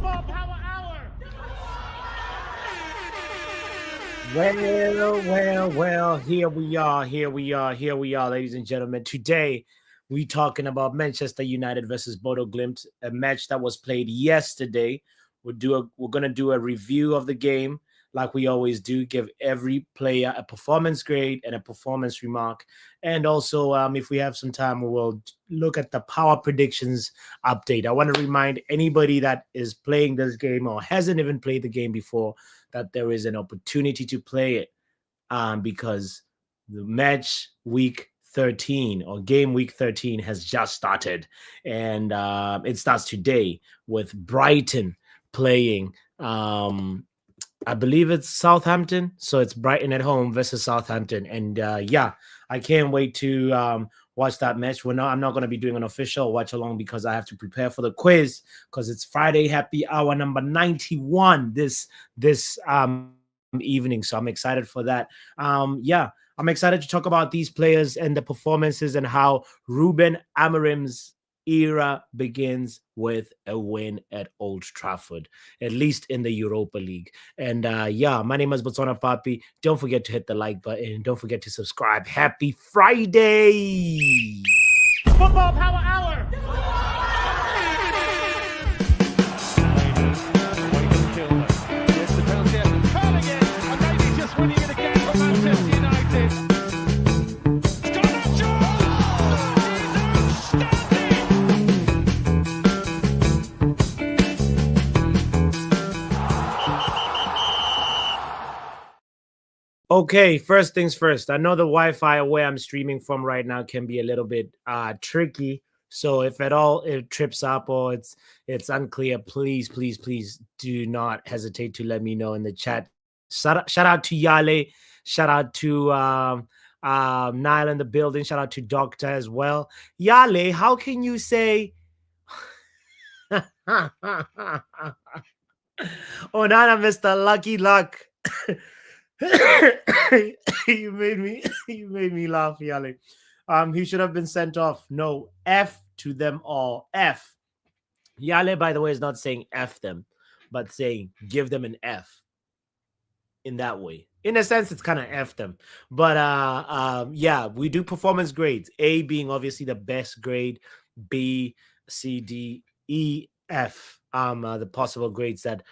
Football Power Hour. Well, here we are, ladies and gentlemen. Today, we talking about Manchester United versus Bodø Glimt, a match that was played yesterday. We're gonna do a review of the game, like we always do. Give every player a performance grade and a performance remark, and also, if we have some time, we will look at the power predictions update. I want to remind anybody that is playing this game or hasn't even played the game before that there is an opportunity to play it, because the match week 13 or game week 13 has just started, and it starts today with Brighton playing. I believe it's Southampton, so it's Brighton at home versus Southampton, and yeah, I can't wait to watch that match. I'm not going to be doing an official watch along because I have to prepare for the quiz because it's Friday Happy Hour number 91 this evening. So I'm excited for that. Yeah, I'm excited to talk about these players and the performances and how Ruben Amorim's era begins with a win at Old Trafford, at least in the Europa League. And yeah, my name is Botswana Papi. Don't forget to hit the like button. Don't forget to subscribe. Happy Friday! Football Power Hour. Okay, first things first. I know the Wi-Fi where I'm streaming from right now can be a little bit tricky. So if at all it trips up or it's unclear, please do not hesitate to let me know in the chat. Shout out to Yale. Shout out to Nile in the building. Shout out to Doctor as well. Yale, how can you say Onana, Mr. Lucky Luck? you made me laugh, Yale. He should have been sent off. No, F to them all. F. Yale, by the way, is not saying F them, but saying give them an F in that way. In a sense, it's kind of F them. But yeah, we do performance grades. A being obviously the best grade, B, C, D, E, F. The possible grades that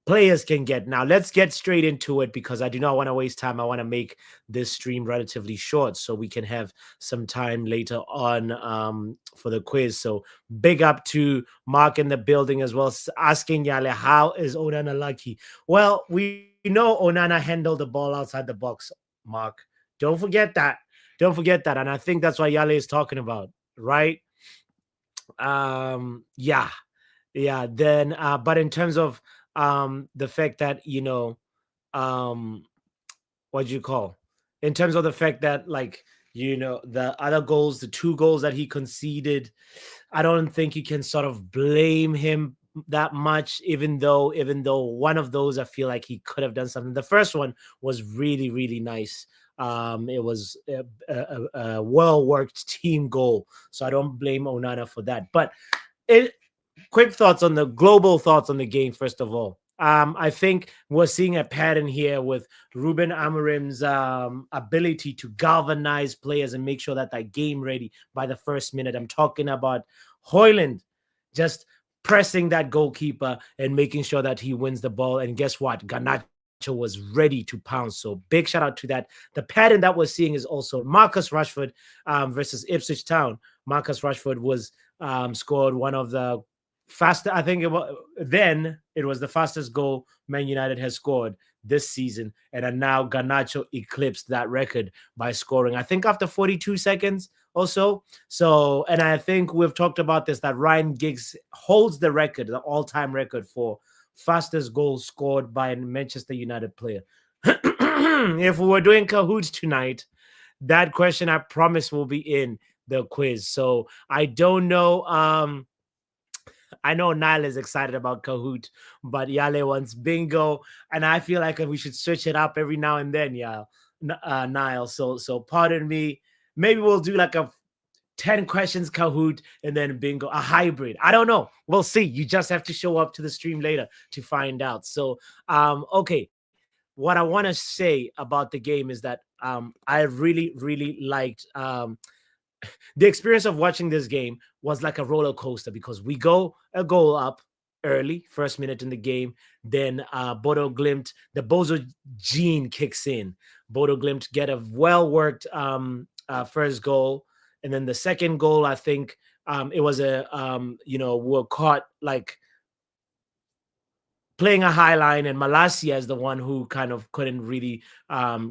players can get. Now, let's get straight into it because I do not want to waste time. I want to make this stream relatively short so we can have some time later on for the quiz. So big up to Mark in the building as well, asking Yale, how is Onana lucky? Well, we know Onana handled the ball outside the box, Mark. Don't forget that. Don't forget that. And I think that's what Yale is talking about, right? Yeah. Then, but in terms of the fact that, what do you call? In terms of the fact that, like, the other goals, the 2 goals that he conceded, I don't think you can sort of blame him that much, even though one of those I feel like he could have done something. The first one was really, really nice. It was a well-worked team goal, so I don't blame Onana for that. But quick thoughts on the global thoughts on the game, first of all. I think we're seeing a pattern here with Ruben Amorim's ability to galvanize players and make sure that they're game ready by the first minute. I'm talking about Højlund just pressing that goalkeeper and making sure that he wins the ball. And guess what? Garnacho was ready to pounce. So big shout out to that. The pattern that we're seeing is also Marcus Rashford versus Ipswich Town. Marcus Rashford was scored one of the fastest, I think it was the fastest goal Man United has scored this season, and now Garnacho eclipsed that record by scoring, I think, after 42 seconds or so. So, and I think we've talked about this, that Ryan Giggs holds the record, the all-time record for fastest goal scored by a Manchester United player. If we were doing Kahoots tonight, that question, I promise, will be in the quiz. So I don't know. I know Nile is excited about Kahoot, but Yale wants bingo, and I feel like we should switch it up every now and then, Nile. So pardon me. Maybe we'll do like a 10 questions Kahoot, and then bingo, a hybrid. I don't know. We'll see. You just have to show up to the stream later to find out. So, okay. What I want to say about the game is that I really, really liked the experience of watching this game was like a roller coaster because we go a goal up early, first minute in the game. Then Bodø Glimt, the Bozo gene kicks in. Bodø Glimt get a well worked first goal. And then the second goal, I think it was we're caught like playing a high line, and Malasia is the one who kind of couldn't really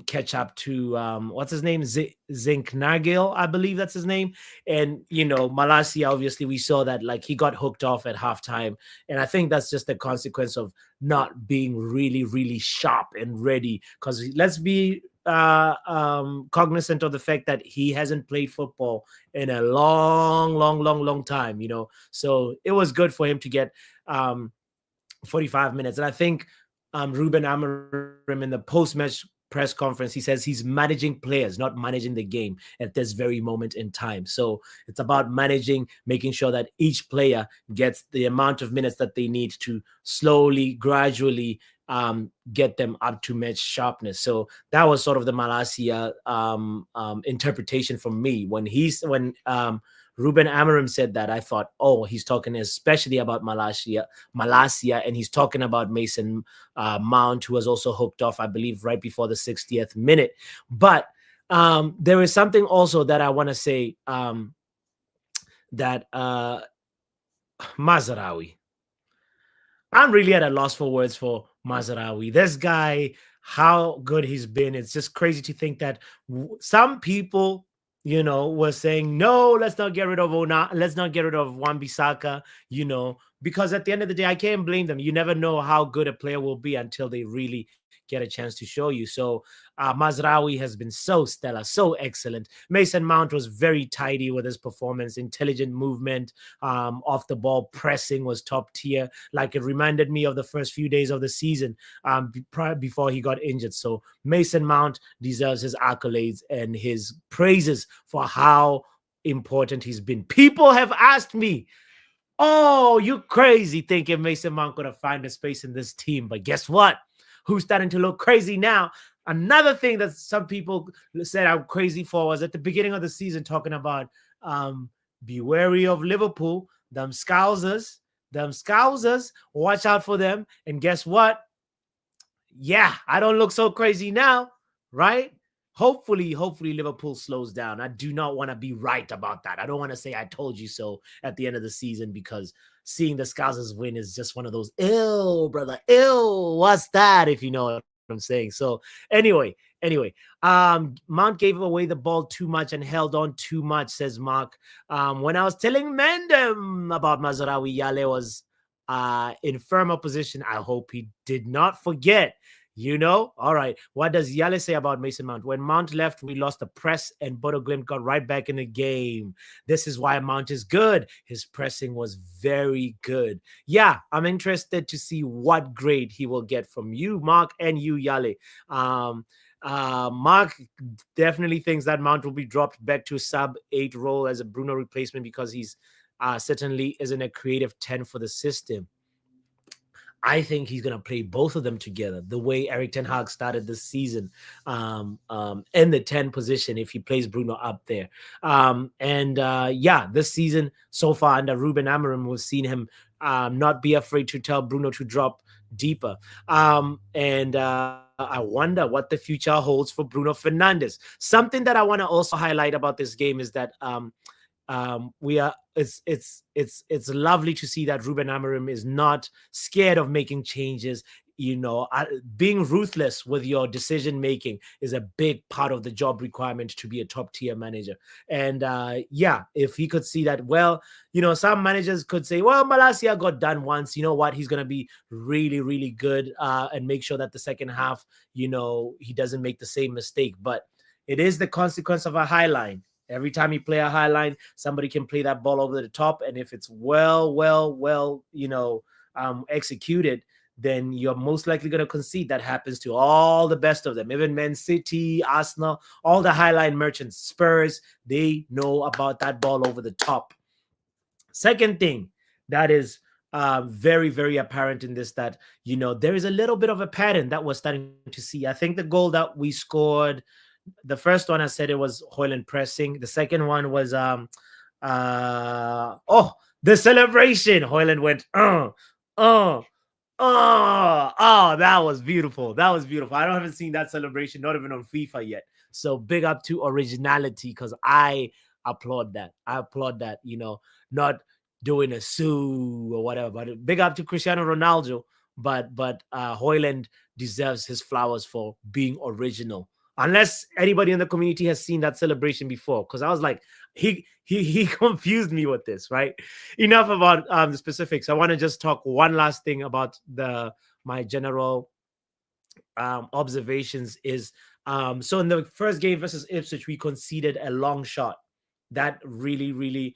catch up to what's his name, Zinknagel, I believe that's his name. And Malasia, obviously, we saw that like he got hooked off at halftime, and I think that's just the consequence of not being really, really sharp and ready. Because let's be cognizant of the fact that he hasn't played football in a long time. So it was good for him to get 45 minutes. And I think Ruben Amorim in the post-match press conference, he says he's managing players, not managing the game at this very moment in time. So it's about managing, making sure that each player gets the amount of minutes that they need to slowly, gradually get them up to match sharpness. So that was sort of the Malasia interpretation from me. When Ruben Amorim said that, I thought, oh, he's talking especially about Malasia, and he's talking about Mason Mount, who was also hooked off, I believe, right before the 60th minute. But there is something also that I want to say that Mazraoui. I'm really at a loss for words for Mazraoui. This guy, how good he's been. It's just crazy to think that some people was saying, no, let's not get rid of let's not get rid of Wan-Bissaka, because at the end of the day, I can't blame them. You never know how good a player will be until they really get a chance to show you. So Mazraoui has been so stellar, so excellent. Mason Mount was very tidy with his performance, intelligent movement, off the ball, pressing was top tier. Like it reminded me of the first few days of the season before he got injured. So Mason Mount deserves his accolades and his praises for how important he's been. People have asked me, oh, you crazy thinking Mason Mount could have found a space in this team. But guess what? Who's starting to look crazy now? Another thing that some people said I'm crazy for was at the beginning of the season talking about be wary of Liverpool, them Scousers, watch out for them. And guess what? Yeah, I don't look so crazy now, right? Hopefully Liverpool slows down. I do not want to be right about that. I don't want to say I told you so at the end of the season, because seeing the Scousers win is just one of those, ew, brother, ew, what's that, if you know what I'm saying. So anyway, Mount gave away the ball too much and held on too much, says Mark. When I was telling Mendem about Mazraoui, Yale was in firm opposition. I hope he did not forget. All right. What does Yale say about Mason Mount? When Mount left, we lost the press and Bodø Glimt got right back in the game. This is why Mount is good. His pressing was very good. Yeah, I'm interested to see what grade he will get from you, Mark, and you, Yale. Mark definitely thinks that Mount will be dropped back to sub-8 role as a Bruno replacement because he's certainly isn't a creative 10 for the system. I think he's going to play both of them together, the way Erik ten Hag started this season in the 10 position if he plays Bruno up there. This season so far under Ruben Amorim, we've seen him not be afraid to tell Bruno to drop deeper. I wonder what the future holds for Bruno Fernandes. Something that I want to also highlight about this game is that it's lovely to see that Ruben Amorim is not scared of making changes. Being ruthless with your decision making is a big part of the job requirement to be a top tier manager. And if he could see that, well, some managers could say, well, Malasia got done once. You know what? He's going to be really, really good and make sure that the second half, he doesn't make the same mistake. But it is the consequence of a high line. Every time you play a high line, somebody can play that ball over the top. And if it's well, executed, then you're most likely going to concede. That happens to all the best of them, even Man City, Arsenal, all the highline merchants, Spurs. They know about that ball over the top. Second thing that is very, very apparent in this, that, there is a little bit of a pattern that we're starting to see. I think the goal that we scored, the first one, I said it was Højlund pressing. The second one was the celebration. Højlund went, that was beautiful. That was beautiful. I haven't seen that celebration, not even on FIFA yet. So big up to originality, because I applaud that. Not doing a sue or whatever. But big up to Cristiano Ronaldo. But Højlund deserves his flowers for being original. Unless anybody in the community has seen that celebration before, because I was like, he confused me with this, right? Enough about the specifics. I want to just talk one last thing about my general observations is, so in the first game versus Ipswich, we conceded a long shot. That really, really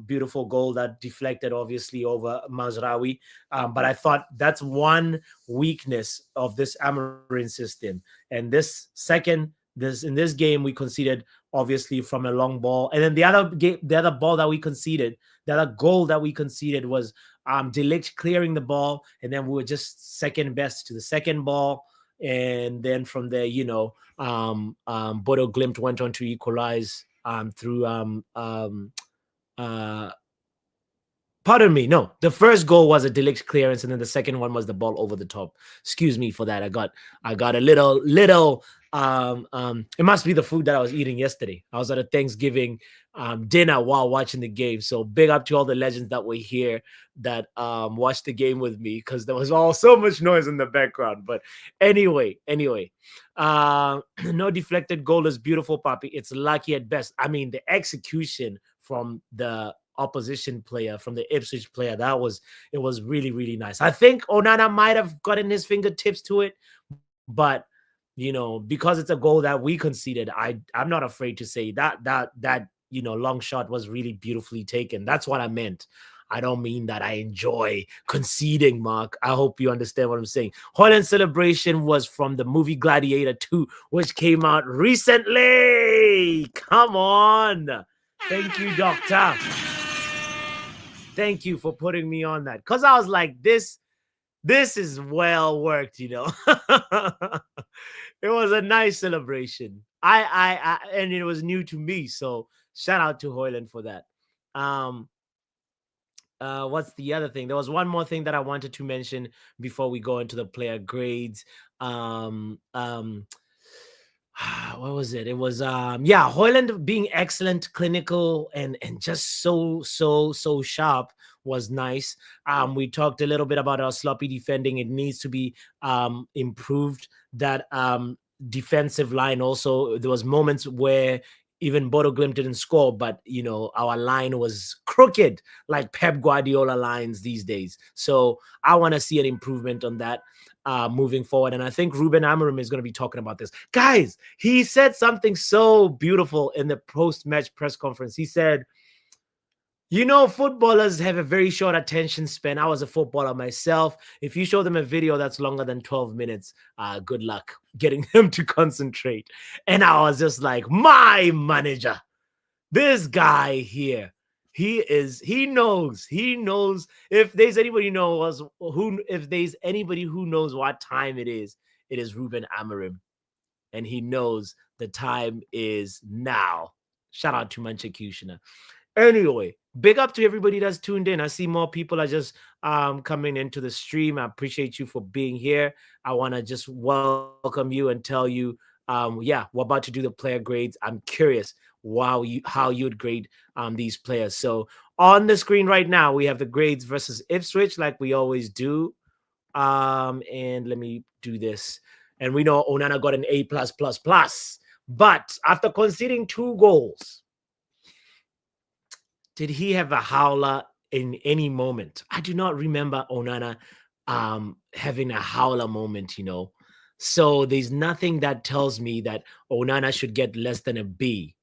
beautiful goal that deflected, obviously, over Mazraoui. But I thought that's one weakness of this Amorim system. And in this game, we conceded, obviously, from a long ball. And then the other goal that we conceded was De Ligt clearing the ball, and then we were just second best to the second ball. And then from there, Bodø Glimt went on to equalize through pardon me. No, the first goal was a De Ligt clearance, and then the second one was the ball over the top. Excuse me for that. I got a little. It must be the food that I was eating yesterday. I was at a Thanksgiving dinner while watching the game. So big up to all the legends that were here that watched the game with me, because there was so much noise in the background. But anyway, no deflected goal is beautiful, Papi. It's lucky at best. I mean, the execution from the opposition player, from the Ipswich player, it was really, really nice. I think Onana might have gotten his fingertips to it, but because it's a goal that we conceded, I'm not afraid to say that long shot was really beautifully taken. That's what I meant. I don't mean that I enjoy conceding, Mark. I hope you understand what I'm saying. Højlund's celebration was from the movie Gladiator 2, which came out recently. Come on. Thank you, Doctor. Thank you for putting me on that. Because I was like, this is well worked, It was a nice celebration. And it was new to me. So shout out to Højlund for that. What's the other thing? There was one more thing that I wanted to mention before we go into the player grades. What was it? It was Højlund being excellent, clinical, and just so sharp was nice. We talked a little bit about our sloppy defending. It needs to be improved. That defensive line also, there was moments where even Bodø Glimt didn't score, but our line was crooked, like Pep Guardiola lines these days. So I want to see an improvement on that moving forward. And I think Ruben Amorim is going to be talking about this. Guys, he said something so beautiful in the post-match press conference. He said, footballers have a very short attention span. I was a footballer myself. If you show them a video that's longer than 12 minutes, good luck getting them to concentrate. And I was just like, my manager, this guy here, he knows if there's anybody who knows what time it is Ruben Amorim. And he knows the time is now. Shout out to Manchekushina. Anyway, big up to everybody that's tuned in. I see more people are just coming into the stream. I appreciate you for being here. I want to just welcome you and tell you, we're about to do the player grades. I'm curious how you would grade these players. So on the screen right now, we have the grades versus Ipswich, like we always do. And let me do this. And we know Onana got an A+++. But after conceding 2 goals, did he have a howler in any moment? I do not remember Onana having a howler moment, So there's nothing that tells me that Onana should get less than a B.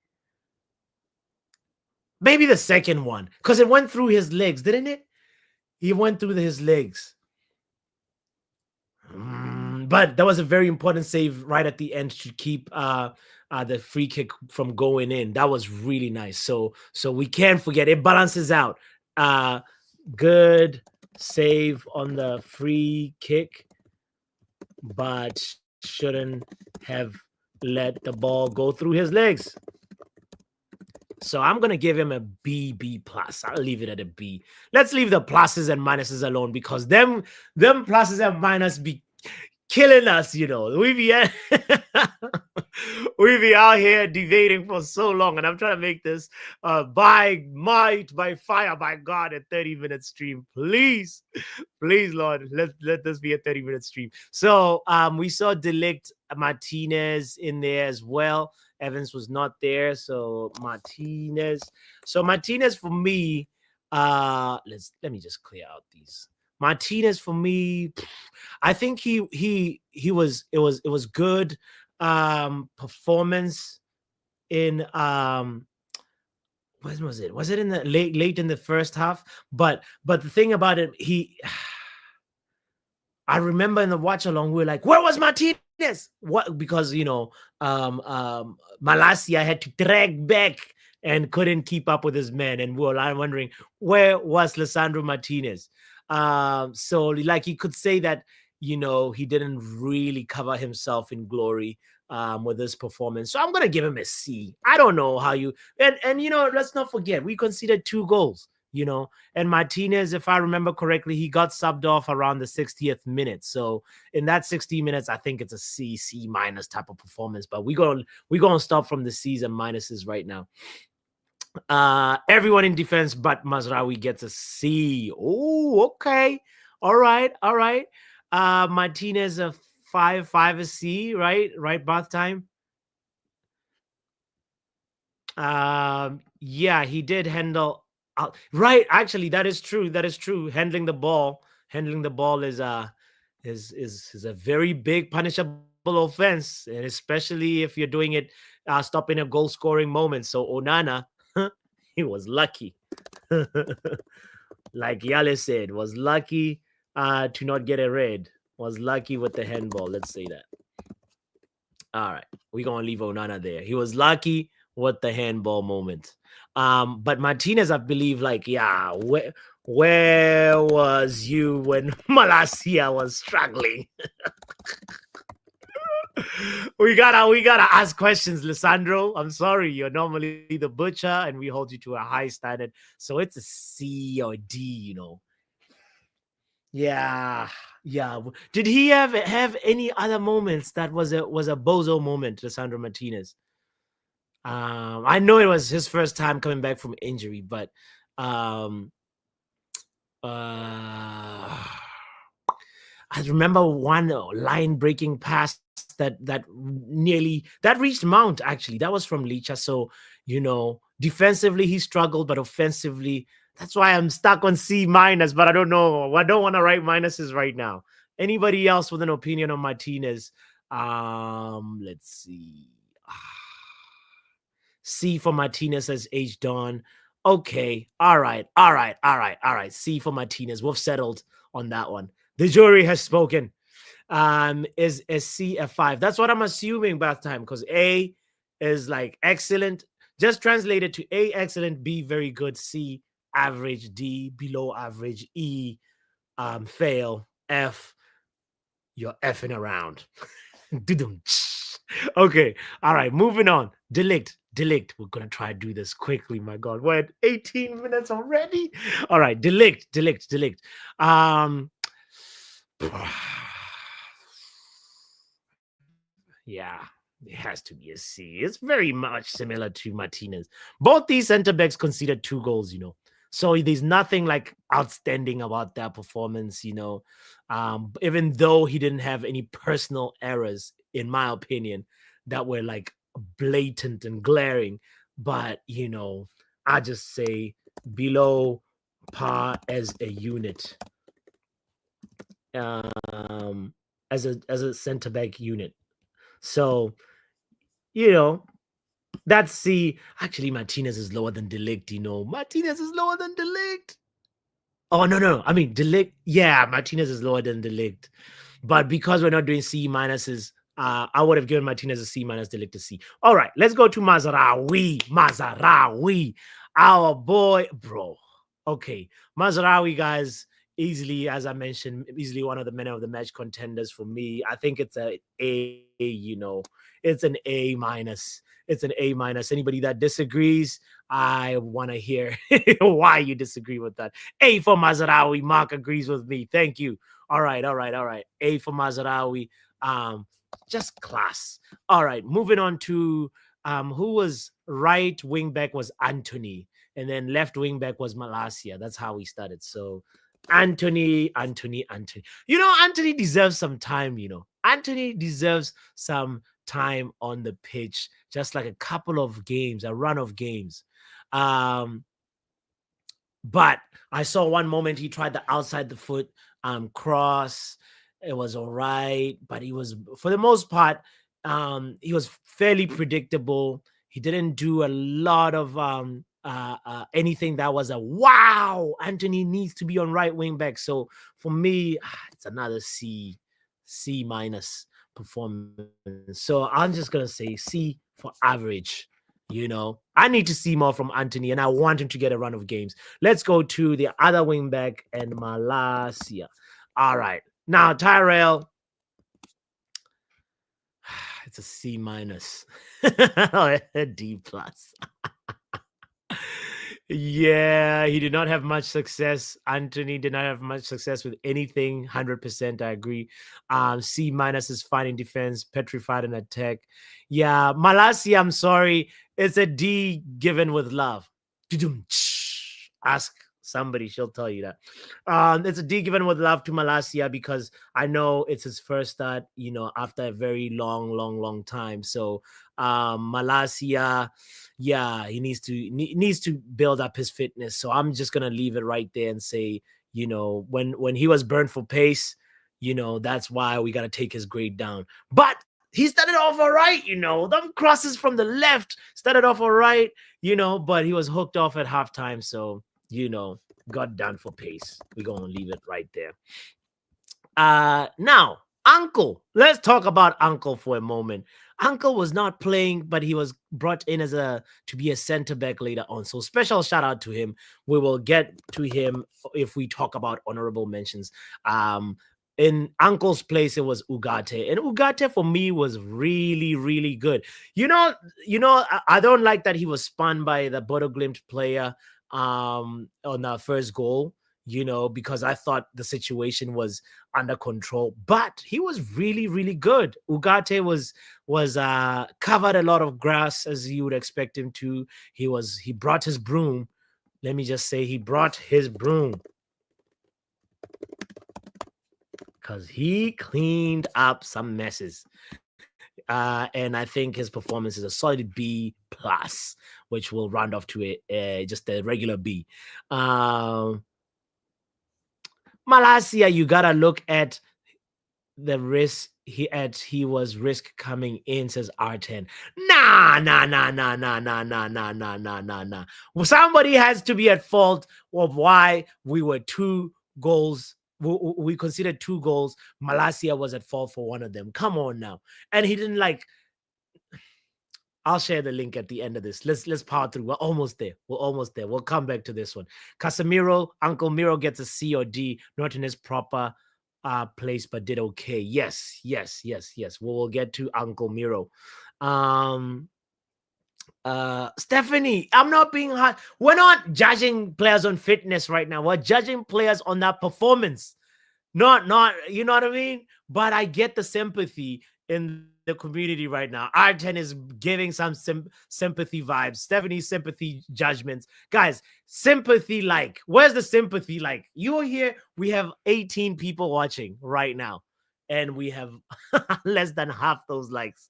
Maybe the second one, because it went through his legs, didn't it? He went through his legs. but that was a very important save right at the end to keep the free kick from going in. That was really nice. So we can't forget it balances out. Good save on the free kick, but shouldn't have let the ball go through his legs. So I'm gonna give him a B plus. I'll leave it at a B. Let's leave the pluses and minuses alone because them pluses and minuses be killing us, you know. We be out here debating for so long, and I'm trying to make this by might, by fire, by God, a 30-minute stream. Please, Lord, let this be a 30-minute stream. So we saw De Ligt, Martinez in there as well. Evans was not there, so Martinez. So Martinez for me, let me just clear out these. Martinez for me, I think it was good performance in when was it? Was it in the late in the first half? But the thing about it, I remember in the watch along, we were like, where was Martinez? What? Because Malacia had to drag back and couldn't keep up with his men, and we were wondering where was Lisandro Martinez. So like you could say that he didn't really cover himself in glory with this performance. So I'm gonna give him a C. I don't know how you and let's not forget we conceded 2 goals. And Martinez, if I remember correctly, he got subbed off around the 60th minute. So in that 60 minutes, I think it's a C minus type of performance. But we're gonna stop from the C's and minuses right now. Everyone in defense but Mazraoui gets a C. Oh, okay. All right. Martinez a 5 a C, right, bath time. Yeah, he did handle right. Actually, that is true. Handling the ball is a very big punishable offense, and especially if you're doing it stopping a goal scoring moment. So Onana, he was lucky. Like Yale said, was lucky to not get a red. Was lucky with the handball. Let's say that. All right, we're gonna leave Onana there. He was lucky with the handball moment. But Martinez, I believe, where was you when Malacia was struggling? we gotta ask questions, Lisandro. I'm sorry, you're normally the butcher, and we hold you to a high standard. So it's a C or D, Yeah. Did he have any other moments that was a bozo moment, Lisandro Martinez? I know it was his first time coming back from injury, but I remember one line-breaking pass that reached Mount. Actually, that was from Licha. So defensively he struggled, but offensively, that's why I'm stuck on C minus. But I don't know. I don't want to write minuses right now. Anybody else with an opinion on Martinez? Let's see. C for Martinez as H Don. Okay. All right. C for Martinez. We've settled on that one. The jury has spoken. Is C a 5? That's what I'm assuming bath time, because A is like excellent. Just translate it to A, excellent, B, very good, C, average, D, below average, E, fail, F, you're effing around. Okay. All right. Moving on. De Ligt. We're going to try to do this quickly. My God. We're at 18 minutes already. All right. De Ligt. Yeah, it has to be a C. It's very much similar to Martinez. Both these center backs conceded 2 goals, So there's nothing like outstanding about their performance, even though he didn't have any personal errors, in my opinion, that were like blatant and glaring. But, I just say below par as a unit, as a center back unit. So, that's C. Actually, Martinez is lower than De Ligt, Martinez is lower than De Ligt. Oh, no. I mean, De Ligt. Yeah, Martinez is lower than De Ligt. But because we're not doing C minuses, I would have given Martinez a C minus, De Ligt a C. All right, let's go to Mazraoui. Mazraoui, our boy, bro. Okay, Mazraoui, guys, easily, as I mentioned, easily one of the men of the match contenders for me. I think it's a A, it's an A minus. It's an A minus. Anybody that disagrees, I want to hear why you disagree with that. A for Mazraoui. Mark agrees with me. Thank you. All right, all right, all right. A for Mazraoui. Um, just class. All right, moving on to who was right wing back was Anthony, and then left wing back was Malacia. That's how we started. So Anthony. Anthony deserves some time. Anthony deserves some time on the pitch, just like a couple of games, a run of games. But I saw one moment he tried the outside the foot cross. It was all right, but he was, for the most part, he was fairly predictable. He didn't do a lot of anything that was a wow. Anthony needs to be on right wing back. So for me, it's another C minus performance. So I'm just gonna say C for average. I need to see more from Anthony, and I want him to get a run of games. Let's go to the other wing back and Malacia. All right. Now, Tyrell, it's a C minus. A D plus. Yeah, he did not have much success. Anthony did not have much success with anything. 100%, I agree. C minus is fine in defense, petrified in attack. Yeah, Malacia, I'm sorry. It's a D given with love. Ask somebody, she'll tell you that. It's a D given with love to Malacia because I know it's his first start, after a very long time. So Malacia, yeah, he needs to build up his fitness. So I'm just gonna leave it right there and say, when he was burned for pace, that's why we gotta take his grade down. But he started off all right, them crosses from the left started off all right, but he was hooked off at halftime. So, got done for pace. We're gonna leave it right there. Now, Uncle. Let's talk about Uncle for a moment. Uncle was not playing, but he was brought in to be a center back later on. So special shout out to him. We will get to him if we talk about honorable mentions. In Uncle's place, it was Ugarte, and Ugarte for me was really, really good. I don't like that he was spun by the Bodø Glimt player on the first goal. Because I thought the situation was under control, but he was really, really good. Ugarte was covered a lot of grass as you would expect him to. He brought his broom. Let me just say he brought his broom because he cleaned up some messes. And I think his performance is a solid B plus, which will round off to just a regular B. Malacia, you gotta look at the risk he was risk coming in, says R10. Nah. Well, somebody has to be at fault of why we were 2 goals. We considered 2 goals. Malacia was at fault for one of them. Come on now. And he didn't I'll share the link at the end of this. Let's power through. We're almost there. We'll come back to this one. Casemiro, Uncle Miro gets a C or D, not in his proper place, but did okay. Yes. We'll get to Uncle Miro. Stephanie, I'm not being hard. We're not judging players on fitness right now. We're judging players on that performance. Not, you know what I mean? But I get the sympathy in the community right now. R10 is giving some sympathy vibes. Stephanie's sympathy judgments. Guys, sympathy where's the sympathy like? You're here. We have 18 people watching right now, and we have less than half those likes.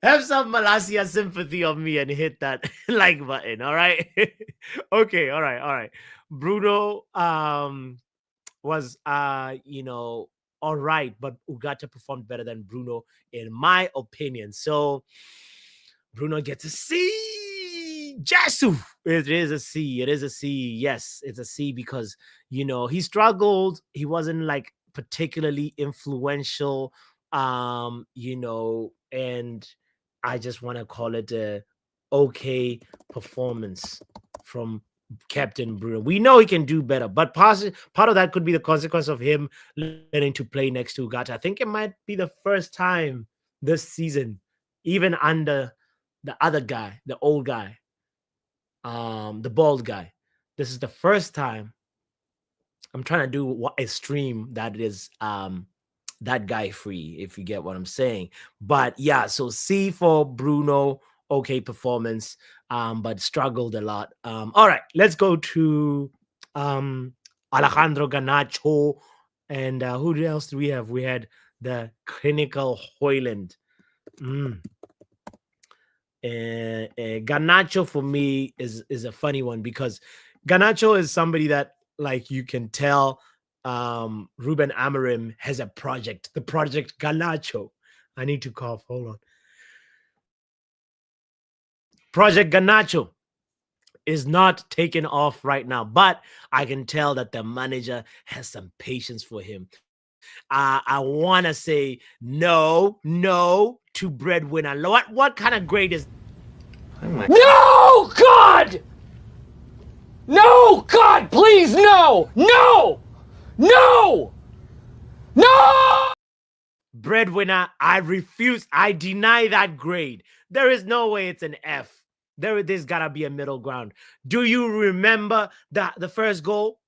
Have some Malacia sympathy on me and hit that like button. All right. Okay. All right. Bruno was all right, but Ugarte performed better than Bruno in my opinion. So Bruno gets a C. Jesu. It is a C. It is a C. Yes, it's a C because he struggled. He wasn't like particularly influential. And I just want to call it a okay performance from Captain Bruno. We know he can do better, but part of that could be the consequence of him learning to play next to Ugarte. I think it might be the first time this season, even under the other guy, the old guy, the bald guy. This is the first time I'm trying to do a stream that is that guy free, if you get what I'm saying. But yeah, so C for Bruno, okay performance, but struggled a lot. All right, let's go to Alejandro Garnacho. And who else do we have? We had the clinical Hoyland. Garnacho for me is a funny one because Garnacho is somebody that like you can tell Ruben Amorim has a project, the project Garnacho. I need to cough. Hold on. Project Garnacho is not taken off right now, but I can tell that the manager has some patience for him. I want to say no to breadwinner. What kind of grade is? No, God! No, God, please, no! No! No! No! Breadwinner, I refuse. I deny that grade. There is no way it's an F. There's gotta be a middle ground. Do you remember the first goal?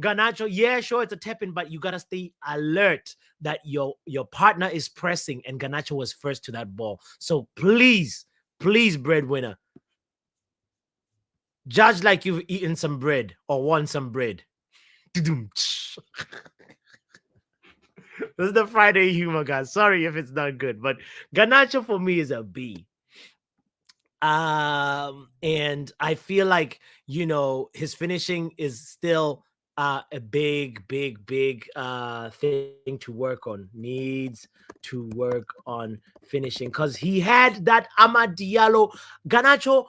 Garnacho, yeah, sure, it's a tap-in, but you gotta stay alert that your partner is pressing, and Garnacho was first to that ball. So please, breadwinner, judge like you've eaten some bread or won some bread. This is the Friday humor, guys. Sorry if it's not good, but Garnacho for me is a B. And I feel like his finishing is still a big thing to work on. Needs to work on finishing because he had that Amad Diallo. Garnacho,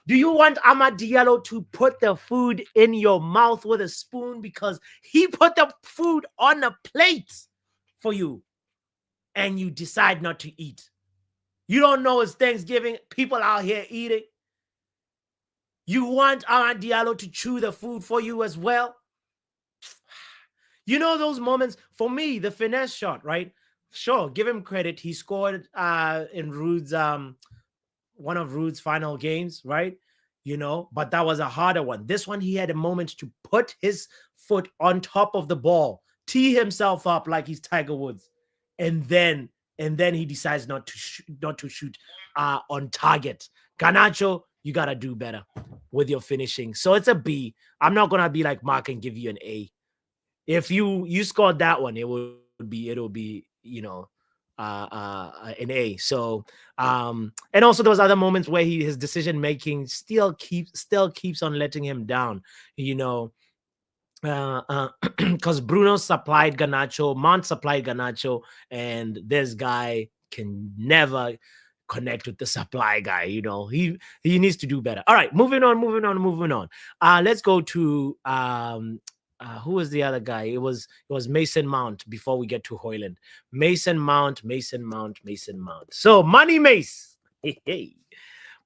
do you want Amad Diallo to put the food in your mouth with a spoon? Because he put the food on a plate for you and you decide not to eat. You don't know it's Thanksgiving. People out here eating. You want Amad Diallo to chew the food for you as well? You know those moments? For me, the finesse shot, right? Sure, give him credit. He scored in Ruud's one of Ruud's final games, right? But that was a harder one. This one, he had a moment to put his foot on top of the ball, tee himself up like he's Tiger Woods, and then he decides not to shoot on target. Garnacho, you gotta do better with your finishing. So it's a B. I'm not gonna be like Mark and give you an A. If you scored that one, it'll be an A. So and also there was other moments where his decision making still keeps on letting him down. Because Bruno supplied Garnacho, Mount supplied Garnacho, and this guy can never connect with the supply guy. He needs to do better. All right, moving on. Let's go to who was the other guy? It was Mason Mount before we get to Hoyland. Mason Mount. So Money Mace. Hey.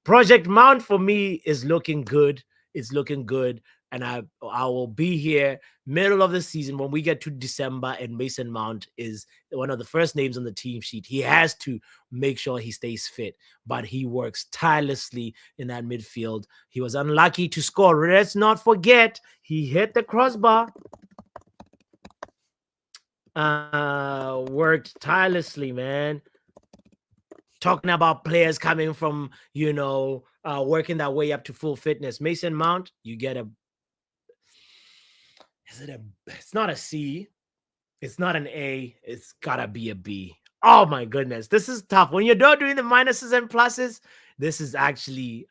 Project Mount for me is looking good. It's looking good. And I will be here middle of the season when we get to December and Mason Mount is one of the first names on the team sheet. He has to make sure he stays fit, but he works tirelessly in that midfield. He was unlucky to score. Let's not forget, he hit the crossbar. Worked tirelessly, man. Talking about players coming from, working their way up to full fitness. Mason Mount, you get it's not a C. It's not an A. It's gotta be a B. Oh my goodness. This is tough. When you're not doing the minuses and pluses, this is actually,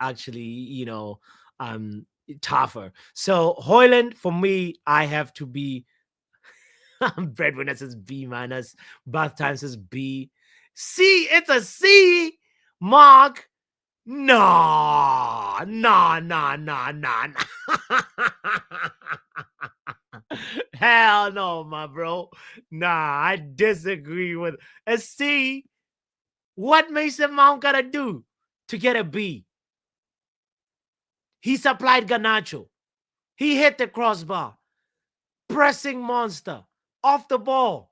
tougher. So Hoyland, for me, I have to be Breadwinner says B minus. Bath Time says B. C, it's a C. Mark, No. Hell no, my bro. Nah, I disagree with. And see, what Mason Mount gotta do to get a B? He supplied Garnacho. He hit the crossbar. Pressing monster. Off the ball.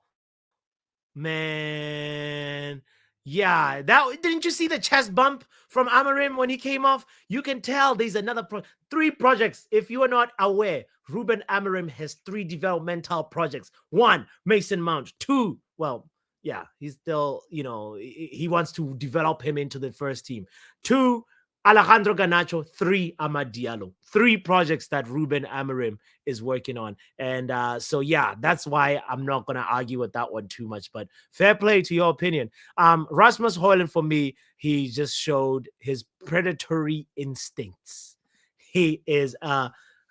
Man. Yeah, that didn't you see the chest bump from Amarim when he came off? You can tell there's another 3 projects. If you are not aware, Ruben Amarim has 3 developmental projects. 1, Mason Mount. 2, well, yeah, he's still, he wants to develop him into the first team. 2, Alejandro Garnacho. 3, Amad Diallo. 3 projects that Ruben Amarim is working on. And so, yeah, that's why I'm not going to argue with that one too much. But fair play to your opinion. Rasmus Højlund, for me, he just showed his predatory instincts. He is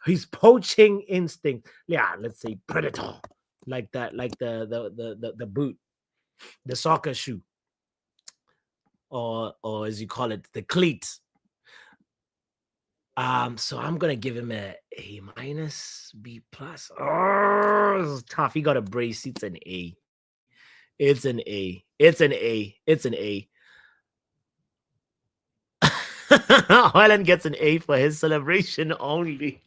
his poaching instinct. Yeah, let's say predator. Like that, like the boot, the soccer shoe. Or as you call it, the cleat. So I'm gonna give him a minus, B plus. Oh, this is tough. He got a brace. It's an A. It's an A. It's an A. It's an A. Højlund gets an A for his celebration only.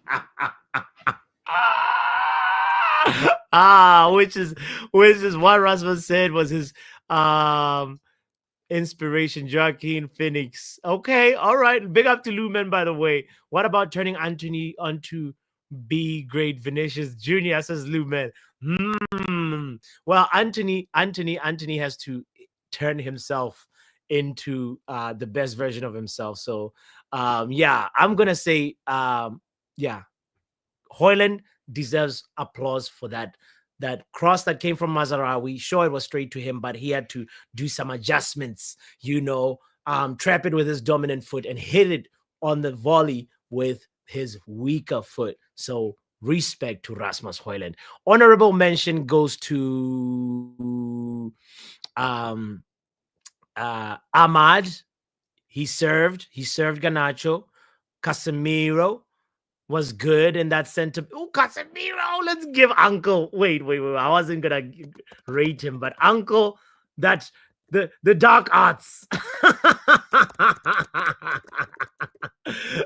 Which is what Rasmus said was his inspiration, Joaquin Phoenix. Okay, all right. Big up to Lumen, by the way. What about turning Anthony onto B grade Vinicius Jr., says Lumen? Well, Anthony has to turn himself into the best version of himself. So yeah, I'm gonna say yeah, Højlund deserves applause for that cross that came from Mazarawi. Sure, it was straight to him, but he had to do some adjustments, trap it with his dominant foot and hit it on the volley with his weaker foot. So respect to Rasmus Højlund. Honorable mention goes to Amad. He served Garnacho. Casemiro was good in that center. Oh, Casemiro, let's give Uncle. Wait. I wasn't gonna rate him, but Uncle, that's the dark arts.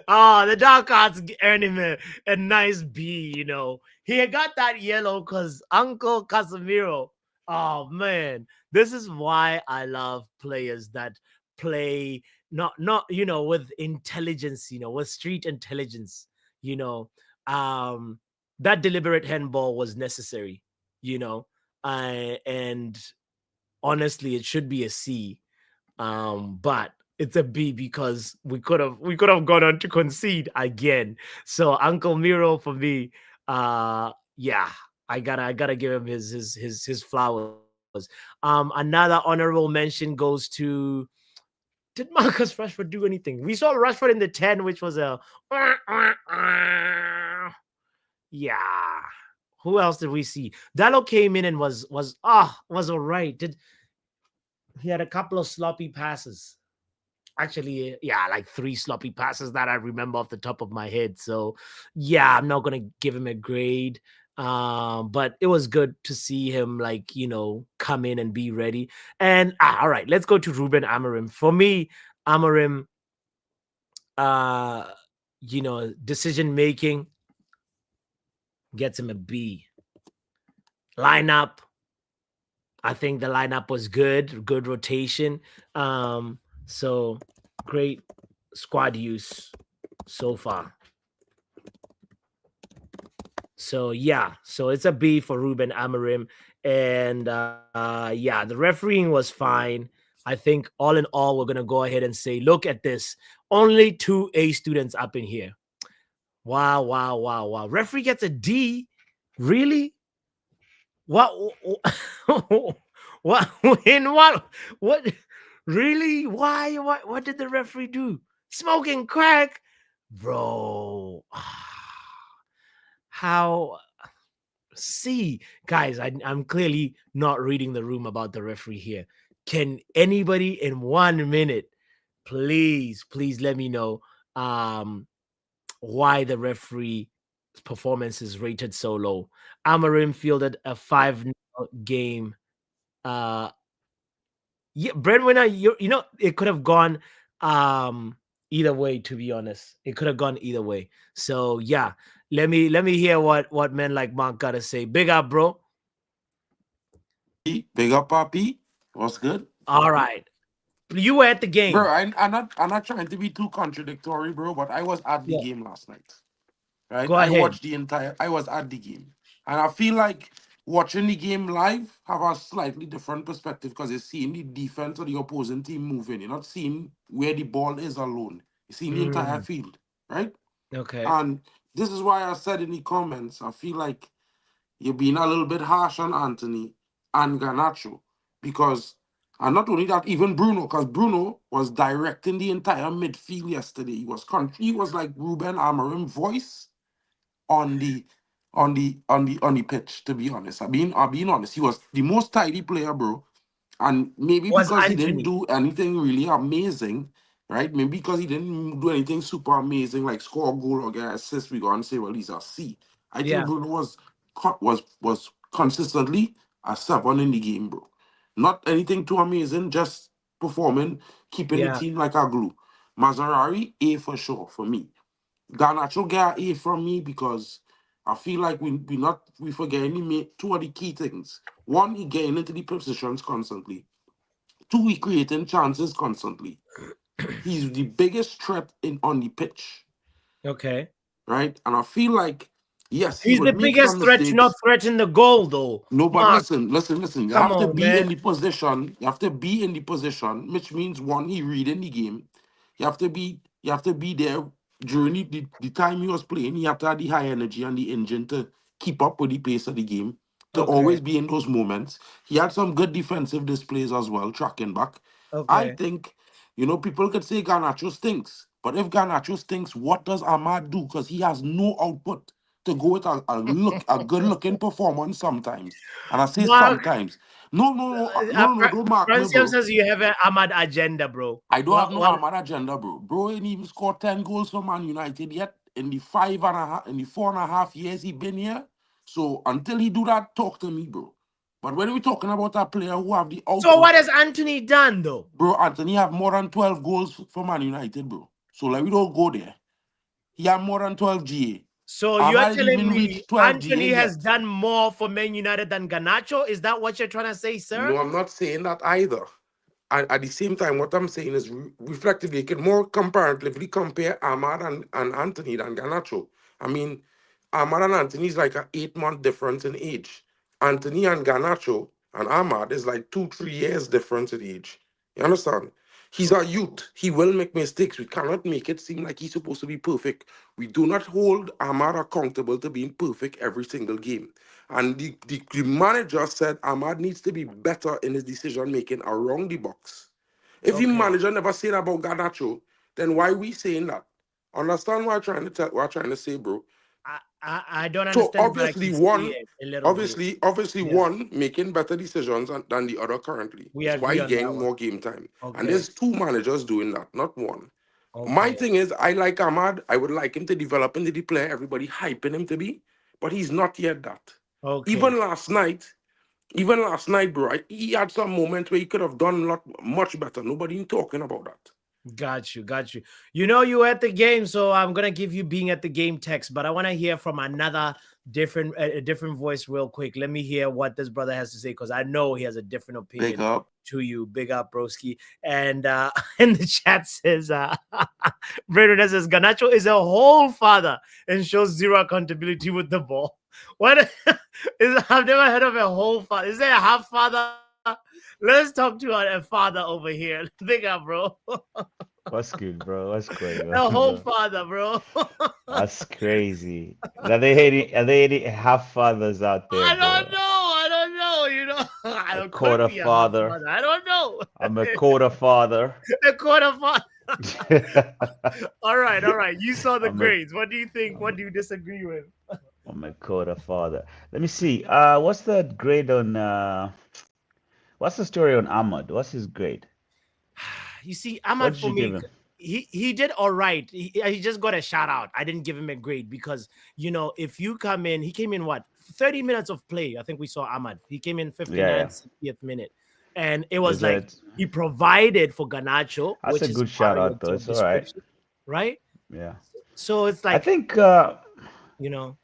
The dark arts earned him a nice B. He got that yellow because Uncle Casemiro. Oh man, this is why I love players that play not with intelligence, with street intelligence. That deliberate handball was necessary, and honestly, it should be a C, but it's a B because we could have gone on to concede again. So Uncle Miro for me, yeah, I gotta give him his flowers. Another honorable mention goes to. Did Marcus Rashford do anything? We saw Rashford in the 10, which was a yeah. Who else did we see? Dallo came in and was all right. He had a couple of sloppy passes. Actually, yeah, like 3 sloppy passes that I remember off the top of my head. So yeah, I'm not gonna give him a grade. But it was good to see him come in and be ready. And all right, let's go to Ruben Amarim. For me, Amarim, decision making gets him a B. Lineup, I think the lineup was good rotation. So great squad use so far. So yeah, so it's a B for Ruben Amarim. And yeah, the refereeing was fine. I think all in all, we're gonna go ahead and say, look at this. Only 2 A students up in here. Wow. Referee gets a D. Really? What? What? In what? What? Really? Why? What did the referee do? Smoking crack? Bro. How? See, guys, I'm clearly not reading the room about the referee here. Can anybody in 1 minute please let me know why the referee performance is rated so low. Amarim fielded a 5-0 game. Yeah, breadwinner, you know, it could have gone either way, to be honest. It could have gone either way. So yeah, let me hear what men like Mark gotta say. Big up, bro. Big up, Papi. What's good? All right. You were at the game. Bro, I'm not trying to be too contradictory, bro, but I was at the Yeah. game last night. Right? Go I ahead. watched I was at the game. And I feel like watching the game live have a slightly different perspective because you're seeing the defense of the opposing team moving. You're not seeing where the ball is alone. You're seeing the entire field, right? Okay. And this is why I said in the comments, I feel like you're being a little bit harsh on Anthony and Garnacho because, and not only that, even Bruno, because Bruno was directing the entire midfield yesterday. He was like Ruben Amorim voice on the pitch. To be honest, I'm being honest. He was the most tidy player, bro. And maybe Was because he didn't Anthony. do anything really amazing, right? Maybe because he didn't do anything super amazing, like score a goal or get an assist, we go and say, well, he's a C. I Yeah. think Bruno was consistently a 7 in the game, bro. Not anything too amazing, just performing, keeping the Yeah. team like a glue. Maserati, A for sure for me. Garnacho get A from me because I feel like we forgetting he made two of the key things. One, he getting into the positions constantly. Two, he creating chances constantly. He's the biggest threat on the pitch, Okay. right? And I feel like yes, he He's the would make some biggest threat to not mistakes. threaten the goal, though. No, but Mark, listen. You come have to on, be man. in the position. You have to be in the position, which means one, he reading the game. You have to be there during the time he was playing. You have to have the high energy and the engine to keep up with the pace of the game. To Okay. always be in those moments. He had some good defensive displays as well, tracking back. I Okay. think, people could say Garnacho stinks, but if Garnacho stinks, what does Ahmad do? Because he has no output to go with a good looking performance sometimes. And I say Mark, sometimes. No, don't mark me, Francium bro. says you have an Ahmad agenda, bro. I don't have no What? Ahmad agenda, bro. Bro ain't even scored 10 goals for Man United yet in the 4.5 years he been here. So until he do that, talk to me, bro. But when we talking about a player who have the So what output, has Anthony done, though? bro, Anthony have more than 12 goals for Man United, bro. So like we don't go there. He have more than 12 GA. So I you're might telling even me reach 12 Anthony GA has yet. done more for Man United than Garnacho? Is that what you're trying to say, sir? No, I'm not saying that either. And at the same time, what I'm saying is reflectively, you can more comparatively compare Ahmad and Anthony than Garnacho. I mean, Ahmad and Anthony is like an 8-month difference in age. Anthony and Garnacho and Ahmad is like 2-3 years difference in age. You understand? He's a youth. He will make mistakes. We cannot make it seem like he's supposed to be perfect. We do not hold Ahmad accountable to being perfect every single game. And the manager said Ahmad needs to be better in his decision making around the box. If the Okay. manager never said about Garnacho, then why we saying that? Understand what I'm trying to say, bro? I don't So understand, but I can see it a little bit. obviously, Yeah. one making better decisions than the other currently. We That's why agree he on that getting one. more game time. And Okay. there's two managers doing that, not one. My Okay. thing is, I like Ahmad. I would like him to develop into the player everybody hyping him to be, but he's not yet that. Okay. Even last night, bro, he had some moments where he could have done much better. Nobody ain't talking about that. Got you. You know you were at the game, so I'm gonna give you being at the game text, but I want to hear from another a different voice real quick. Let me hear what this brother has to say because I know he has a different opinion Big up. to you. Big up, broski. And in the chat says Brandon says Garnacho is a whole father and shows zero accountability with the ball. What is I've never heard of a whole father. Is there a half father? Let's talk to a father over here. Big up, bro. What's good, bro? What's going A on, whole bro? father, bro. That's crazy. Are they hating half fathers out there, I bro? don't know. You know, I A don't could quarter be a half father. father. I don't know. I'm a quarter father. A quarter father. All right. You saw the I'm a grades. What do you think? I'm What do you disagree with? I'm a quarter father. Let me see. What's the grade on what's the story on Ahmad? What's his grade? You see, What Ahmad did for you give me, him? he did all right. He just got a shout out. I didn't give him a grade because if you come in, he came in what 30 minutes of play. I think we saw Ahmad. He came in Yeah, yeah. 59th, 60th minute, and it was Is like it? he provided for Ganacho, That's a which is good part shout of your out though. job It's all right. description, right? Yeah. So it's I like think you know,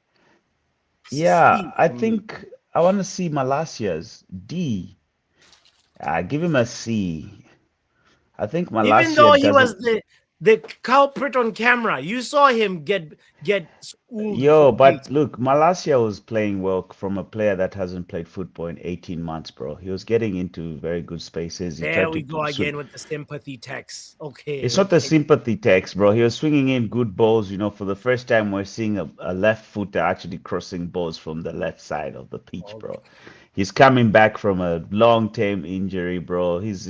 yeah, C I for me. think I want to see Malacia's D. Give him a C. I think Even Malacia though he was doesn't. the culprit on camera, you saw him get schooled for Yo, pace. but look, Malacia was playing well from a player that hasn't played football in 18 months, bro. He was getting into very good spaces. He There tried to we go swing. again with the sympathy text. Okay, It's not the okay. sympathy text, bro. He was swinging in good balls. For the first time, we're seeing a left footer actually crossing balls from the left side of the pitch, bro. Okay. He's coming back from a long-term injury, bro. He's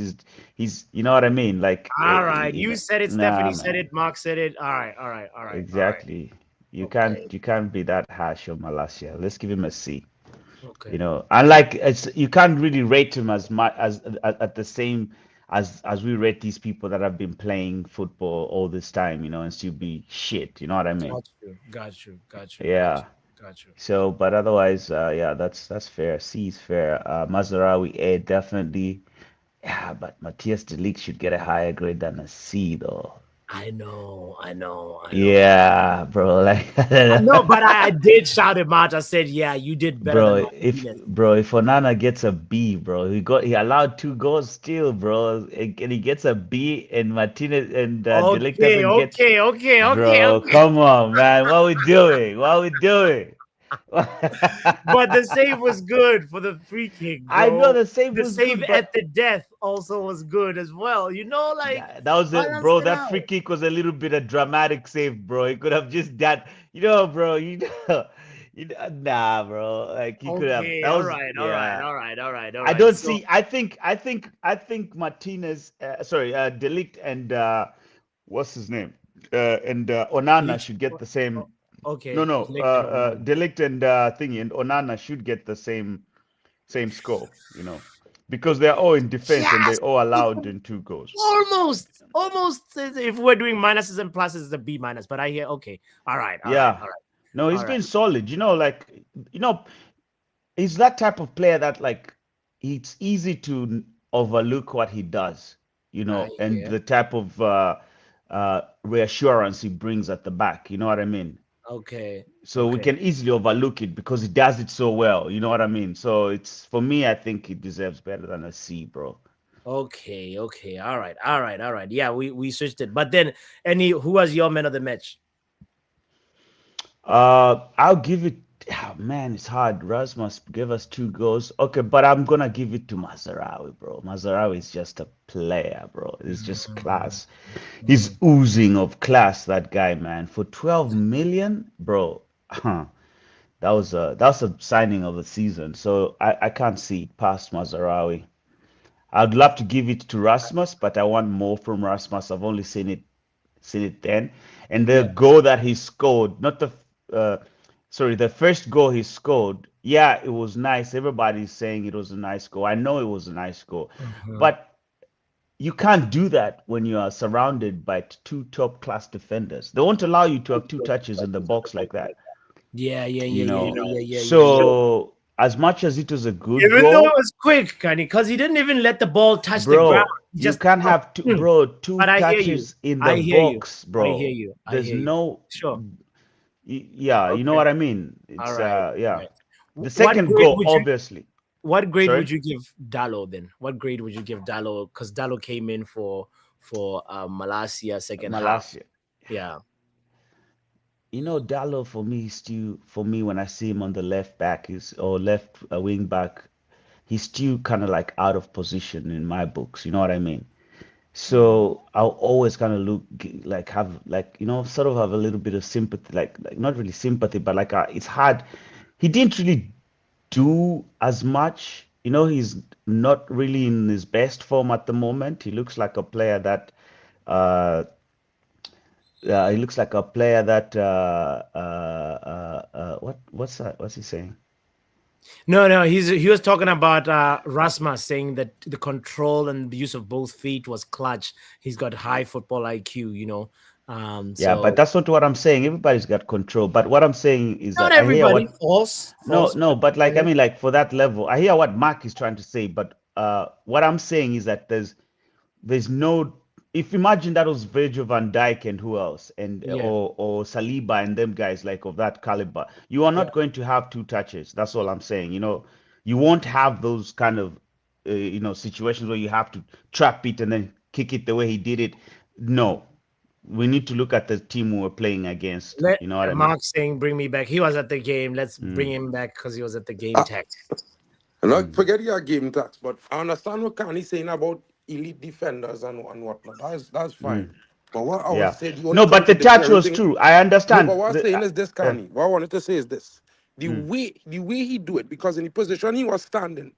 you know what I mean? Like, All right. You said it, nah, Stephanie said it, man. Mark said it. All right, all right, all right, all right. Exactly. You can't Okay. you can't be that harsh on Malasia. Let's give him a C. Okay. And like you can't really rate him as much as at the same as we rate these people that have been playing football all this time, and still be shit. You know what I mean? Got you. Got you. Got you. Got Yeah. you. Got you. So, but otherwise, yeah, that's fair. C is fair. Mazraoui A definitely. Yeah, but Matthias de Ligt should get a higher grade than a C though. I know. I know. I know. Yeah, bro. Like, I know, but I did shout him out. I said, "Yeah, you did better bro, than if Martinez." bro, if Onana gets a B, bro, he allowed 2 goals still, bro, and he gets a B, and Martinez and De Ligt Okay. doesn't get, Okay. Okay. Okay. bro. Okay. Come on, man. What we doing? What we doing? But the save was good for the free kick, I know bro. the save The was save good, but at the death also was good as well. Like that was a balance bro. it That free out. kick was a little bit a dramatic save, bro. He could have just done, bro. Nah, bro. Like he could have. Okay, That all was right, all right, yeah. all right, all right, all I right. don't So see. I think Martinez. Sorry, Delict and what's his name? And Onana Lich- should get the same. No, okay, no. Glick and Onana. Delict and thingy and Onana should get the same score. Because they're all in defense and they Just all allowed in 2 goals. almost if we're doing minuses and pluses, it's a B minus. But I hear okay, all right, all right, Yeah. all right, No, he's all right. been solid. Like, he's that type of player that like it's easy to overlook what he does, I and hear. the type of reassurance he brings at the back. You know what I mean? Okay, So we okay, can easily overlook it because he does it so well. You know what I mean? So it's for me, I think he deserves better than a C, bro. okay, okay. All right, all right, all right. Yeah, we switched it. But then, who was your man of the match? I'll give it. Oh, man, it's hard. Rasmus gave us 2 goals. Okay, but I'm gonna give it to Mazarawi, bro. Mazarawi is just a player, bro. It's just Mm, class. He's mm. oozing of class, that guy, man. For 12 million, bro. That was a signing of the season. So I can't see it past Mazarawi. I'd love to give it to Rasmus, but I want more from Rasmus. I've only seen it then. And the Yeah. goal that he scored, not uh, the first goal he scored, yeah, it was nice. Everybody's saying it was a nice goal. I know it was a nice goal, Mhm. but you can't do that when you are surrounded by two top class defenders. They won't allow you to have 2 touches in the box like that, Yeah, yeah, yeah, you yeah, know. yeah, yeah, yeah, yeah, yeah. So as much as it was a good Even though it goal, was quick, Kenny, because he didn't even let the ball touch the ground. bro, He you just, can't have two, hmm. bro, two But I hear you. touches in the I hear you. box, I hear bro. you. I There's hear you. no Sure. Yeah, you know Okay. what I mean? All It's right. yeah. Right. The What second grade goal, would you obviously. what grade Sorry? would you give Dallo then? What grade would you give Dallo? Because Dallo came in for Malasia second half. Malasia. Yeah. Dallo for me still for me when I see him on the left back is or left wing back, he's still kind of like out of position in my books. You know what I mean? Mhm. So I'll always kind of like have like sort of have a little bit of sympathy, like not really sympathy, but like it's hard. He didn't really do as much. He's not really in his best form at the moment. He looks like a player that uh, he looks like a player that what's that? What's he saying? No. He was talking about Rasmus saying that the control and the use of both feet was clutch. He's got high football IQ, you know. Yeah, but So that's not what I'm saying. Everybody's got control. But what I'm saying is not that I hear everybody what false, no, but like I mean, like for that level, I hear what Mark is trying to say. But what I'm saying is that there's no if imagine that was Virgil van Dijk and who else and yeah, or Saliba and them guys like of that caliber, you are yeah, not going to have two touches. That's all I'm saying. You won't have those kind of situations where you have to trap it and then kick it the way he did it. No, we need to look at the team we were playing against. Let You know what I mean? Mark saying bring me back. He was at the game. Let's bring Mm, him back because he was at the game Uh, tech. and not mm, forget your game tax, but I understand what Kanye saying about elite defenders and whatnot. That's fine. mm. But what I was Yeah. saying, the only No, but the touch contradictory was thing. true. I No, but understand. what I was saying is this, Uh, Kanye. What I wanted to say is this: mm, the way he do it, because in the position he was standing,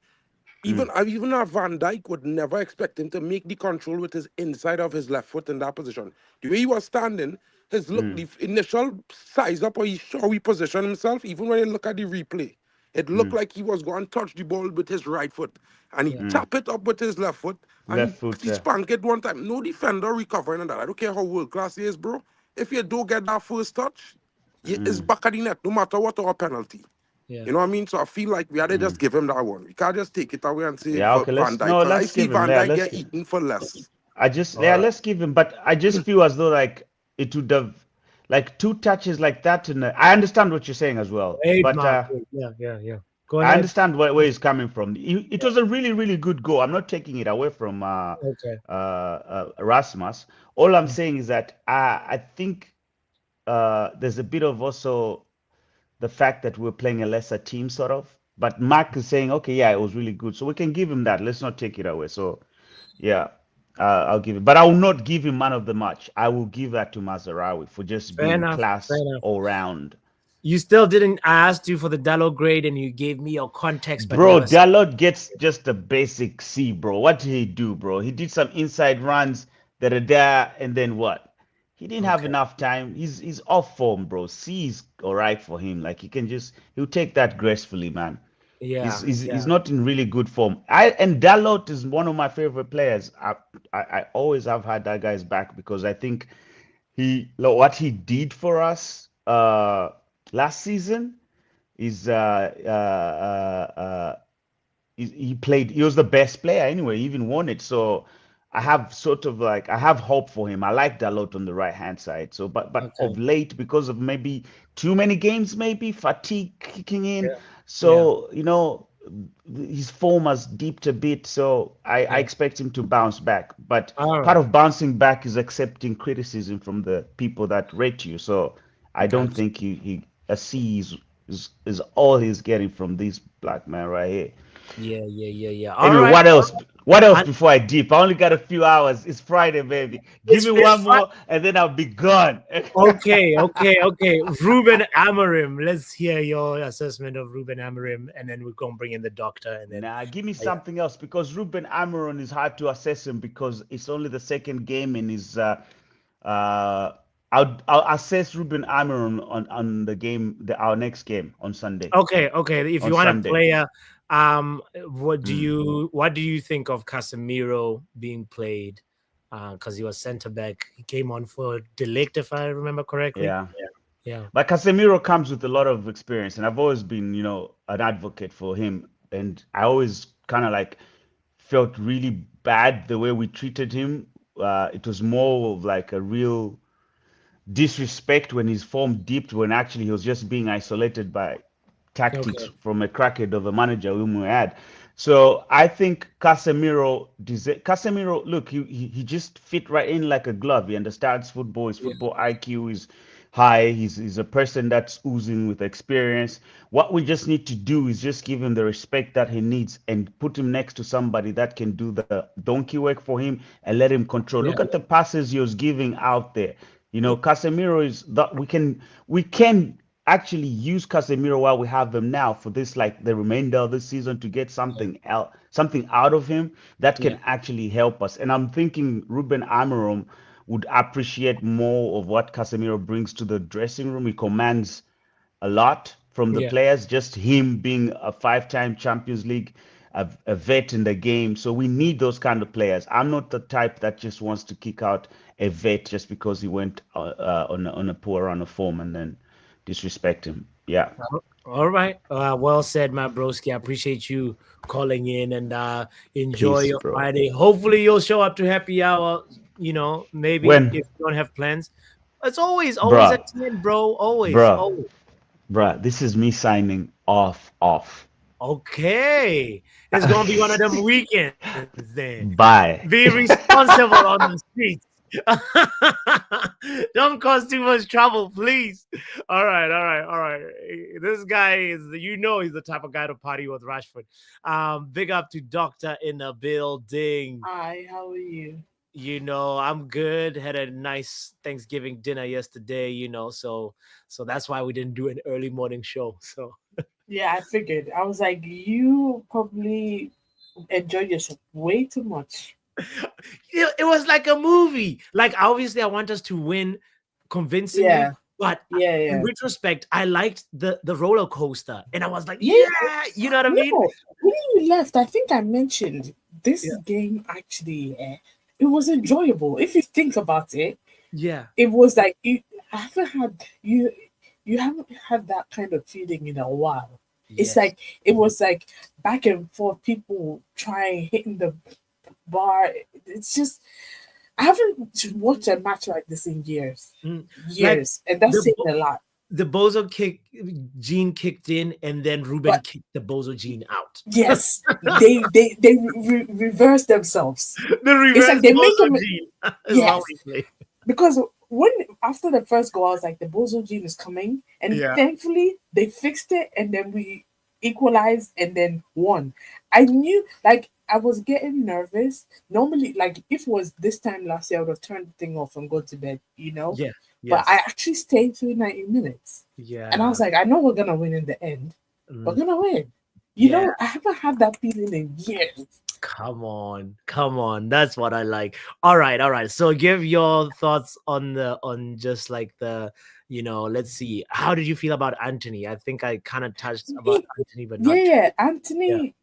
mm, even a Van Dijk would never expect him to make the control with his inside of his left foot in that position. The way he was standing, his look, mm, the initial size up, or how he positioned himself, even when you look at the replay, it looked mm, like he was going to touch the ball with his right foot, and he Yeah, mm. tap it up with his left foot, and Left foot. he spank it one time. No defender recovering on that. I don't care how world class he is, bro. If you don't get that first touch, it's Mm, back at the net, no matter what our penalty. yeah. You know what I mean? So I feel like we had to just mm. give him that one. We can't just take it away and say Yeah. Okay. Van Let's Dijk, no. because I Let's see give him. Van Yeah. Dijk Let's get give. eaten for less. All Yeah. right. Let's give him. But I just feel as though like it would have like two touches like that. And I understand what you're saying as well. Wait, But Mark. Wait. Yeah. Go I ahead. understand where he's coming from. It was a really, really good goal. I'm not taking it away from Okay. Rasmus. All I'm Yeah. saying is that I think there's a bit of also the fact that we're playing a lesser team, sort of. But Mark is saying, okay, yeah, it was really good. So we can give him that. Let's not take it away. So, yeah, I'll give it. But I will not give him man of the match. I will give that to Mazarawi for just Fair being enough. Fair class enough. all round. You still didn't. I asked you for the Dallo grade, and you gave me your context, but Bro, never said. Dalot gets just a basic C, bro. What did he do, bro? He did some inside runs that are there, and then what? He didn't have Okay. enough time. He's off form, bro. C is all right for him. Like he'll take that gracefully, man. Yeah. He's Yeah. not in really good form. And Dalot is one of my favorite players. I always have had that guy's back because I think what he did for us last season is he was the best player anyway. He even won it. So I have hope for him. I like Dalot on the right hand side. So but Okay. of late, because of maybe too many games, maybe fatigue kicking in. Yeah. So his form has dipped a bit. So I Yeah. expect him to bounce back. But All part right. of bouncing back is accepting criticism from the people that rate you. So I don't Gotcha. think he a C is all he's getting from this black man right here. Yeah. All Anyway, right. what else? What else And before I dip? I only got a few hours. It's Friday, baby. Give me it's one fine. more, and then I'll be gone. Okay. Ruben Amorim. Let's hear your assessment of Ruben Amorim, and then we're gonna bring in the doctor, and then Nah, give me yeah. something else because Ruben Amorim is hard to assess him because it's only the second game in his. Uh, I'll assess Ruben Amorim on the game, our next game on Sunday. Okay. If On you want a Sunday. player, what do Mm, you think of Casemiro being played? Because he was center back. He came on for Delict, if I remember correctly. yeah. Yeah. But Casemiro comes with a lot of experience, and I've always been, an advocate for him. And I always kind of like felt really bad the way we treated him. It was more of like a real disrespect when his form dipped, when actually he was just being isolated by tactics Okay. from a crackhead of a manager whom we had. So I think Casemiro, look, he just fit right in like a glove. He understands football. His Yeah. football IQ is high. He's a person that's oozing with experience. What we just need to do is just give him the respect that he needs and put him next to somebody that can do the donkey work for him and let him control. Yeah. Look at the passes he was giving out there. Casemiro is that we can actually use Casemiro while we have him now for this like the remainder of the season to get something out of him that Yeah. can actually help us. And I'm thinking Ruben Amorim would appreciate more of what Casemiro brings to the dressing room. He commands a lot. from the Yeah. players, just him being a 5-time Champions League, a vet in the game. So we need those kind of players. I'm not the type that just wants to kick out a vet just because he went on a poor run of form and then disrespect him. Yeah. All right. Well said, my broski. I appreciate you calling in and enjoy Peace, your bro. Friday. Hopefully, you'll show up to happy hour. Maybe if When, you don't have plans. It's always bruh, at 10, bro. Always, bruh, always. bruh, this is me signing off. Okay. It's gonna be one of them weekends then. Bye. Be responsible on the streets. Don't cause too much trouble, please. All right. This guy he's the type of guy to party with Rashford. Big up to Doctor in the building. Hi, how are you? I'm good. Had a nice Thanksgiving dinner yesterday, so that's why we didn't do an early morning show. So Yeah, I figured. I was like, you probably enjoyed yourself way too much. it was like a movie. Like, obviously I want us to win convincingly, Yeah, but yeah, in yeah. retrospect, I liked the roller coaster, and I was like, Yeah. yeah, you know what I mean? No, when you left, I think I mentioned this Yeah. game actually, it was enjoyable. If you think about it, Yeah. it was like you haven't had that kind of feeling in a while. It's Yes. like it was like back and forth, people trying hitting the bar. It's just I haven't watched a match like this in years. Mm. Years. And that's the saying bo- a lot. The bozo gene kicked in, and then Ruben But kicked the bozo gene out. yes, they reverse themselves. The reverse It's like they make bozo them gene is how yes. we play. Because when after the first goal, I was like, the Bozo gene is coming, and Yeah. thankfully they fixed it, and then we equalized and then won. I knew, like, I was getting nervous. Normally, like, if it was this time last year, I would have turned the thing off and go to bed, Yeah. But Yes. I actually stayed through 90 minutes, Yeah. and I was like, I know we're gonna win in the end. We're Mm. gonna win. Yeah. I haven't had that feeling in years. Come on. That's what I like. All right. So give your thoughts on just like let's see. How did you feel about Anthony? I think I kind of touched about Anthony, but not Yeah, too. Anthony,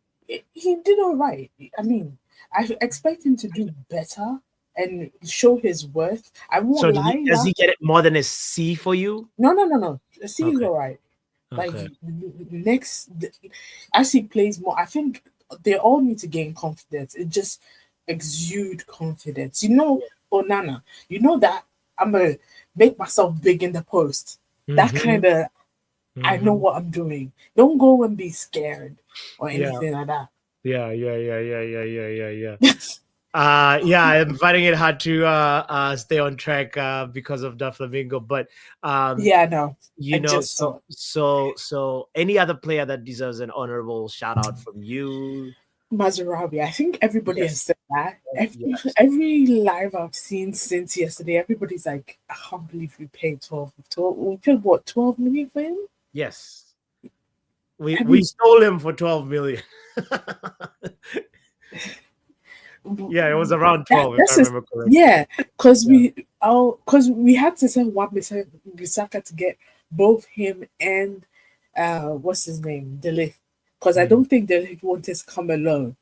he did all right. I mean, I expect him to do better and show his worth. I won't So lie. does he get it more than a C for you? No. See, he's Okay. all right. Like Okay. next, as he plays more, I think they all need to gain confidence. It just exude confidence. Onana. You know that I'm gonna make myself big in the post. That Mhm, kind of I know mhm. what I'm doing. Don't go and be scared or Yeah. anything like that. Yeah. I'm finding it hard to stay on track because of the Flamingo, but Yeah, no. I so just saw it. so any other player that deserves an honorable shout out from you? Mazarabi. I think everybody has Yes. said that. Yes. Every live I've seen since yesterday, everybody's like, I can't believe we paid 12. We paid what, 12 million for him? Yes. We I we mean, stole him for 12 million. Yeah, it was around 12 if I that's just remember correctly. yeah, because Yeah. we had to send Wan Bissaka to get both him and what's his name, Delith. Because I Mm. don't think Delith wanted to come alone.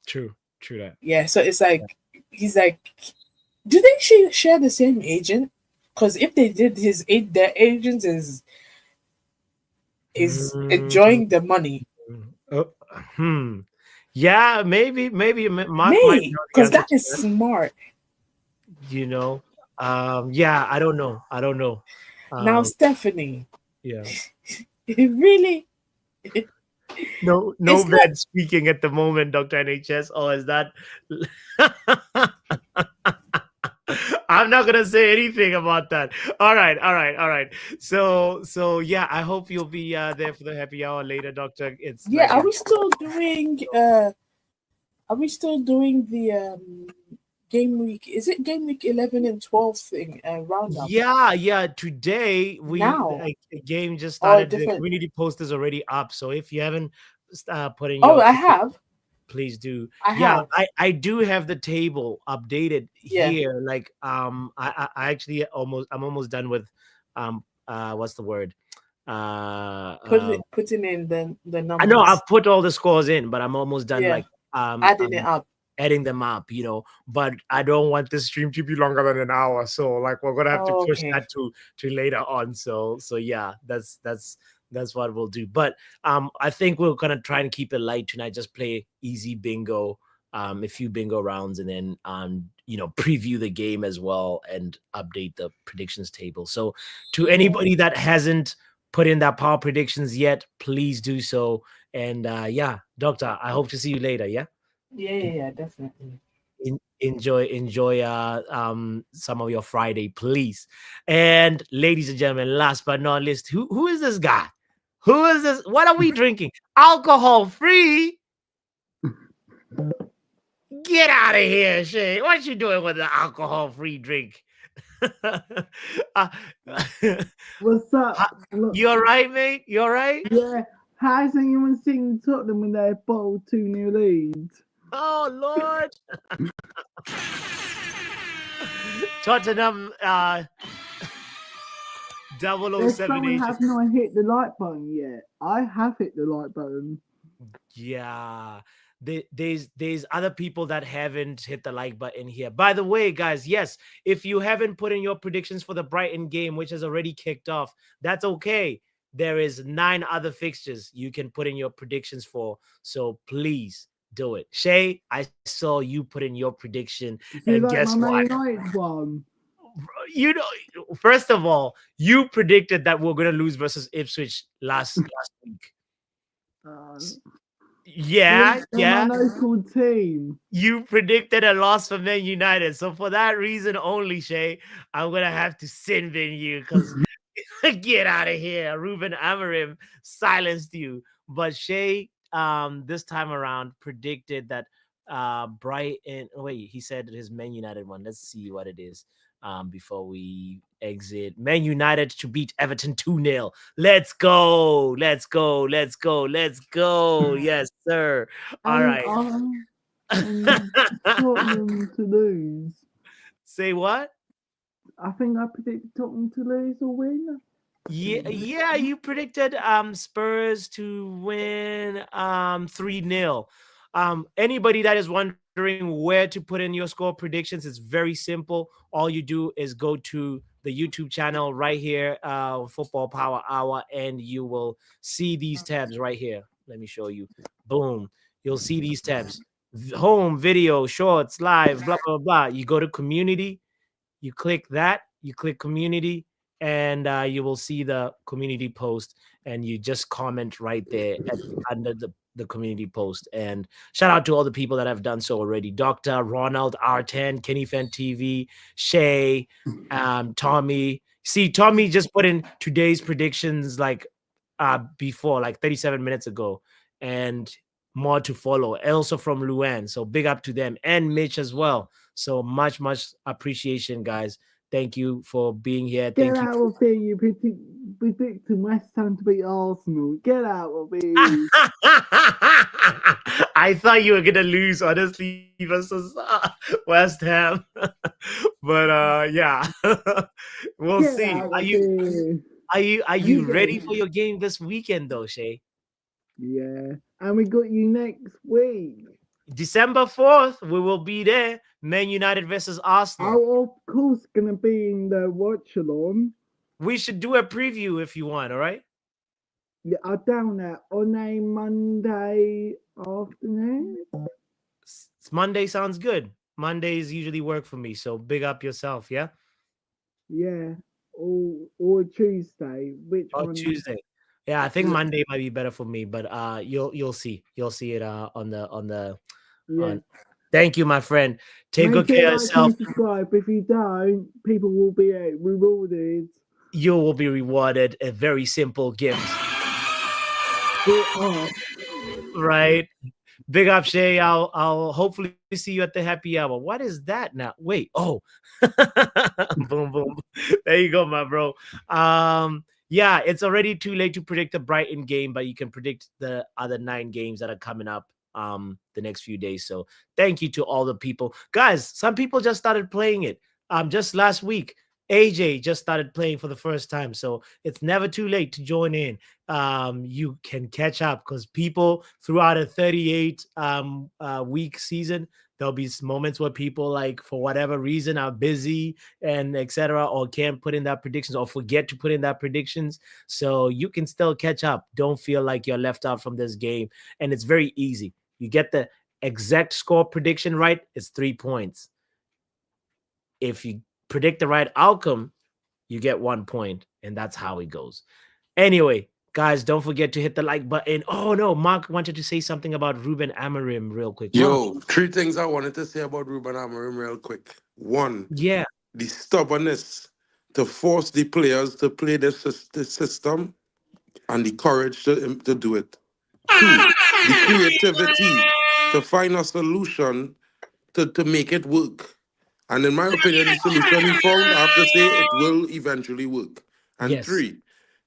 True that. Yeah, so it's like he's like, do they share the same agent? Because if they did, their agent is Mm. enjoying the money. Oh. Yeah, maybe Mark might May, know the because answer that to is that. smart. Yeah, I don't know. Now, Um, Stephanie, yeah. it really, No it's not. bad speaking at the moment, Dr. NHS, or is that I'm not gonna say anything about that. All right. So yeah, I hope you'll be there for the happy hour later, Doctor. It's Yeah, like are we still doing? Are we still doing the game week? Is it game week 11 and 12 thing roundup yeah. Today now a game just or started. The different? community post is already up. So if you haven't put in Oh, your I have. please do. I Yeah, have. I do have the table updated Yeah. here. Like I actually I'm almost done with what's the word? Putting in the I know numbers. I've put all the scores in, but I'm almost done. Yeah. Like Adding it up. adding them up, but I don't want this stream to be longer than an hour. So like we're gonna have to push Okay. that to later on. So yeah, that's what we'll do. But I think we're gonna try and keep it light tonight. Just play easy bingo, a few bingo rounds, and then preview the game as well and update the predictions table. So to anybody that hasn't put in that power predictions yet, please do so. And yeah, Doctor, I hope to see you later. Yeah. Yeah, definitely. Enjoy some of your Friday, please. And ladies and gentlemen, last but not least, who is this guy? Who is this? What are we drinking? Alcohol free? Get out of here, Shay. What you doing with the alcohol free drink? What's up? You all right, mate? You all right? Yeah. How's anyone seen Tottenham when they bottled 2-0 lead? Oh Lord. Tottenham 007 Someone have not hit the like button yet. I have hit the like button. Yeah. There's other people that haven't hit the like button here. By the way, guys, yes, if you haven't put in your predictions for the Brighton game, which has already kicked off, that's okay. There is 9 other fixtures you can put in your predictions for. So please do it. Shay, I saw you put in your prediction, and like guess my what? Man United one. First of all, you predicted that we're going to lose versus Ipswich last week. Yeah. My local team. You predicted a loss for Man United. So for that reason only, Shay, I'm going to have to sin bin you because get out of here. Ruben Amorim silenced you. But Shay, this time around, predicted that Brighton. Wait, he said his Man United one. Let's see what it is before we exit. Man United to beat Everton 2-0. Let's go. Let's go. Let's go. Let's go. Yes, sir. All right. Tottenham to lose. Say what? I think I predicted Tottenham to lose or win. Yeah, you predicted Spurs to win 3-0. Anybody that is wondering where to put in your score predictions, it's very simple. All you do is go to the YouTube channel right here, Football Power Hour, and you will see these tabs right here. Let me show you. Boom. You'll see these tabs. Home, video, shorts, live, blah, blah, blah. You go to community. You click that. You click community. And you will see the community post, and you just comment right there under the community post. And shout out to all the people that have done so already. Dr. Ronald R10, Kenny Fan TV, Shay, Tommy. See, Tommy just put in today's predictions like before, like 37 minutes ago, and more to follow. Also from Luan. So big up to them, and Mitch as well. So much appreciation, guys. Thank you for being here. Get out of here, you predicting West Ham to beat Arsenal. Get out of here. I thought you were going to lose, honestly, versus West Ham. But yeah, we'll Get see. Are you ready for your game this weekend, though, Shay? Yeah. And we got you next week. December 4th, we will be there. Man United versus Arsenal. Oh, of course, gonna be in the watch-along. We should do a preview if you want, all right? Yeah, I'll down that on a Monday afternoon. Monday sounds good. Mondays usually work for me, so big up yourself, yeah? Yeah, or Tuesday. Which or one? Tuesday. Yeah, I think Monday might be better for me, but you'll see. You'll see it on the. Yeah. Thank you, my friend. Take good care of yourself. Subscribe. If you don't, people will be rewarded. You will be rewarded a very simple gift. Right. Big up, Shay. I'll hopefully see you at the happy hour. What is that now? Wait. Oh. Boom, boom. There you go, my bro. Yeah, it's already too late to predict the Brighton game, but you can predict the other 9 games that are coming up the next few days. So thank you to all the people. Guys, some people just started playing it just last week. AJ just started playing for the first time, so it's never too late to join in. You can catch up because people throughout a 38 week season, there'll be moments where people, like, for whatever reason, are busy and etc., or can't put in that predictions or forget to put in that predictions. So you can still catch up. Don't feel like you're left out from this game, and it's very easy. You get the exact score prediction right, it's 3 points. If you predict the right outcome, you get 1 point, and that's how it goes. Anyway, guys, don't forget to hit the like button. Oh no, Mark wanted to say something about Ruben Amorim real quick. Yo, 3 things I wanted to say about Ruben Amorim real quick. 1, Yeah, the stubbornness to force the players to play the system and the courage to do it. 2, the creativity to find a solution to make it work. And in my opinion, the solution he found, I have to say, it will eventually work. And yes, 3,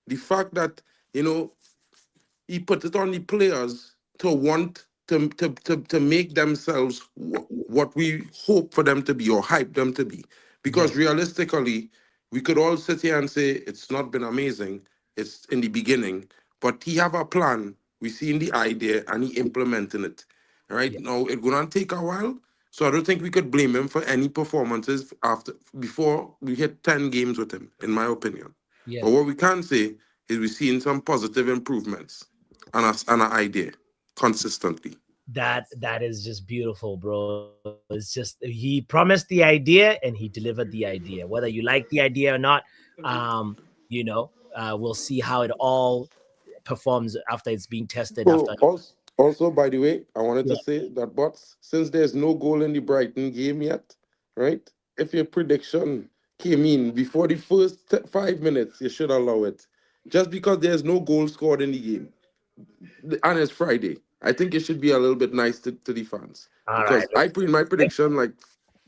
the fact that, he put it on the players to want to make themselves what we hope for them to be or hype them to be. Because yes, realistically, we could all sit here and say it's not been amazing. It's in the beginning, but he have a plan. We seen the idea and he implementing it. Right yeah, now, it's gonna take a while. So I don't think we could blame him for any performances before we hit 10 games with him, in my opinion. yeah. But what we can say is we've seen some positive improvements and an idea consistently. That is just beautiful, bro. It's just he promised the idea and he delivered the idea. Whether you like the idea or not, we'll see how it all performs after it's being tested. Oh, After also, by the way, I wanted yeah, to say that, but since there's no goal in the Brighton game yet, right? If your prediction came in before the first 5 minutes, you should allow it. Just because there's no goal scored in the game, and it's Friday, I think it should be a little bit nice to the fans. all right. Because I put in my prediction like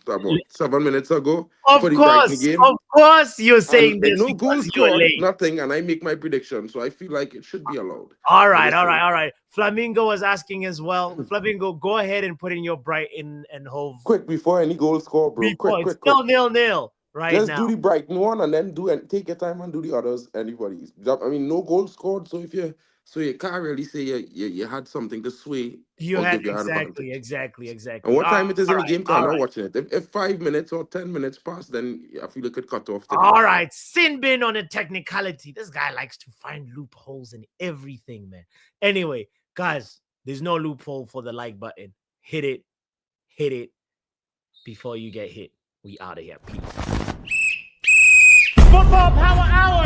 about 7 minutes ago for Of the Brighton course, game. of course, you're saying And this no goal because you're scored, late. nothing, and I make my prediction. So I feel like it should be allowed. All I right, just all say- right, all right. Flamingo was asking as well. Flamingo, go ahead and put in your Brighton and Hove. Quick, before any goal score, bro. Before it's Quick. still 0-0 right Just now. do the Brighton one and then take your time and do the others. Anybody's. I mean, no goal scored. So you can't really say you had something to sway You or had give you advantage. exactly. And what time it is in the All game? right, I'm not watching it. If 5 minutes or 10 minutes pass, then I feel it could cut off. Today. all right. Sin bin on a technicality. This guy likes to find loopholes in everything, man. Anyway, guys, there's no loophole for the like button. Hit it before you get hit. We out of here. Peace. Football Power Hour!